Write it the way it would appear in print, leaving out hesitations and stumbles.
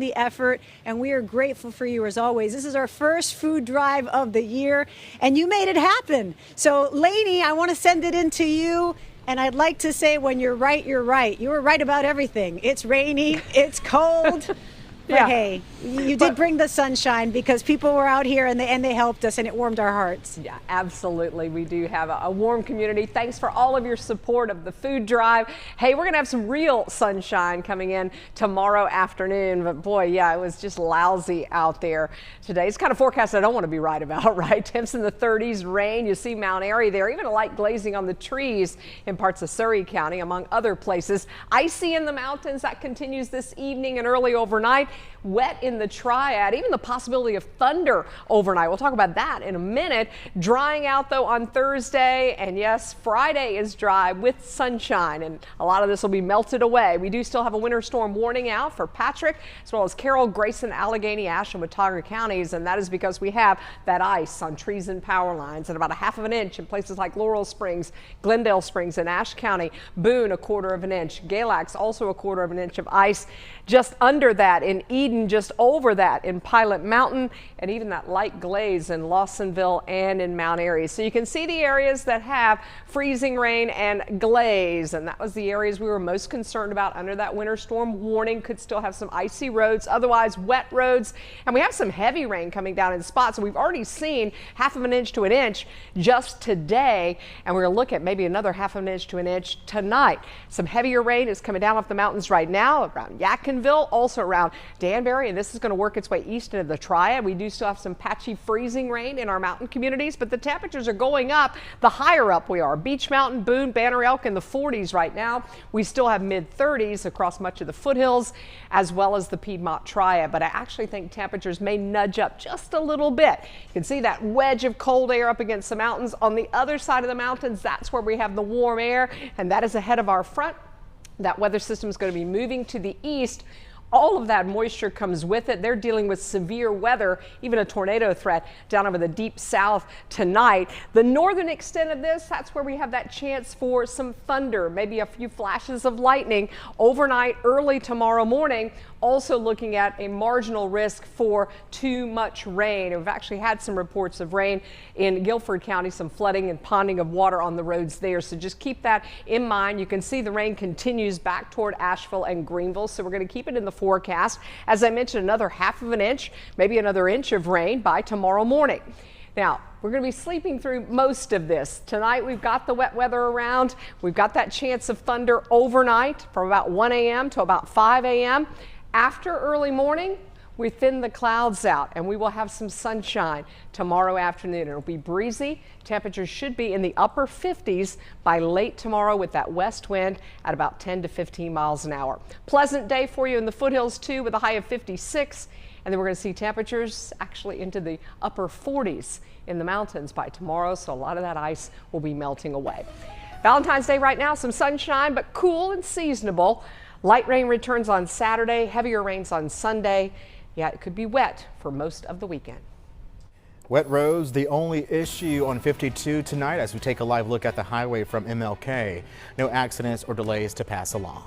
the effort, and we are grateful for you as always. This is our first food drive of the year, and you made it happen. So, Lainey, I want to send it in to you. And I'd like to say, when you're right, you're right. You were right about everything. It's rainy, it's cold. But hey, you did bring the sunshine because people were out here and they helped us, and it warmed our hearts. Yeah, absolutely. We do have a warm community. Thanks for all of your support of the food drive. Hey, we're going to have some real sunshine coming in tomorrow afternoon. But boy, yeah, it was just lousy out there today. It's kind of forecast I don't want to be right about, right? Temps in the 30s, rain. You see Mount Airy there, even a light glazing on the trees in parts of Surry County, among other places. Icy in the mountains. That continues this evening and early overnight. Wet in the Triad, even the possibility of thunder overnight. We'll talk about that in a minute. Drying out though on Thursday, and yes, Friday is dry with sunshine, and a lot of this will be melted away. We do still have a winter storm warning out for Patrick, as well as Carroll, Grayson, Allegheny, Ashe, and Watauga counties, and that is because we have that ice on trees and power lines, and about 1/2 inch in places like Laurel Springs, Glendale Springs, and Ashe County. Boone, 1/4 inch. Galax, also 1/4 inch of ice. Just under that in Eden, just over that in Pilot Mountain, and even that light glaze in Lawsonville and in Mount Airy. So you can see the areas that have freezing rain and glaze, and that was the areas we were most concerned about under that winter storm warning. Could still have some icy roads, otherwise wet roads, and we have some heavy rain coming down in spots. So we've already seen 1/2 inch to 1 inch just today, and we're going to look at maybe another 1/2 inch to 1 inch tonight. Some heavier rain is coming down off the mountains right now around Yadkinville, also around Danbury, and this is going to work its way east into the Triad. We do still have some patchy freezing rain in our mountain communities, but the temperatures are going up the higher up we are. Beech Mountain, Boone, Banner Elk in the 40s right now. We still have mid-30s across much of the foothills as well as the Piedmont Triad, but I actually think temperatures may nudge up just a little bit. You can see that wedge of cold air up against the mountains. On the other side of the mountains, that's where we have the warm air, and that is ahead of our front. That weather system is going to be moving to the east. All of that moisture comes with it. They're dealing with severe weather, even a tornado threat down over the deep south tonight. The northern extent of this, that's where we have that chance for some thunder, maybe a few flashes of lightning overnight, early tomorrow morning. Also looking at a marginal risk for too much rain. We've actually had some reports of rain in Guilford County, some flooding and ponding of water on the roads there. So just keep that in mind. You can see the rain continues back toward Asheville and Greenville. So we're going to keep it in the forecast. As I mentioned, another 1/2 inch, maybe another inch of rain by tomorrow morning. Now, we're going to be sleeping through most of this. Tonight, we've got the wet weather around. We've got that chance of thunder overnight from about 1 a.m. to about 5 a.m. After early morning, we thin the clouds out and we will have some sunshine tomorrow afternoon. It'll be breezy. Temperatures should be in the upper 50s by late tomorrow with that west wind at about 10 to 15 miles an hour. Pleasant day for you in the foothills too, with a high of 56. And then we're going to see temperatures actually into the upper 40s in the mountains by tomorrow. So a lot of that ice will be melting away. Valentine's Day right now, some sunshine, but cool and seasonable. Light rain returns on Saturday, heavier rains on Sunday. Yeah, it could be wet for most of the weekend. Wet roads, the only issue on 52 tonight as we take a live look at the highway from MLK. No accidents or delays to pass along.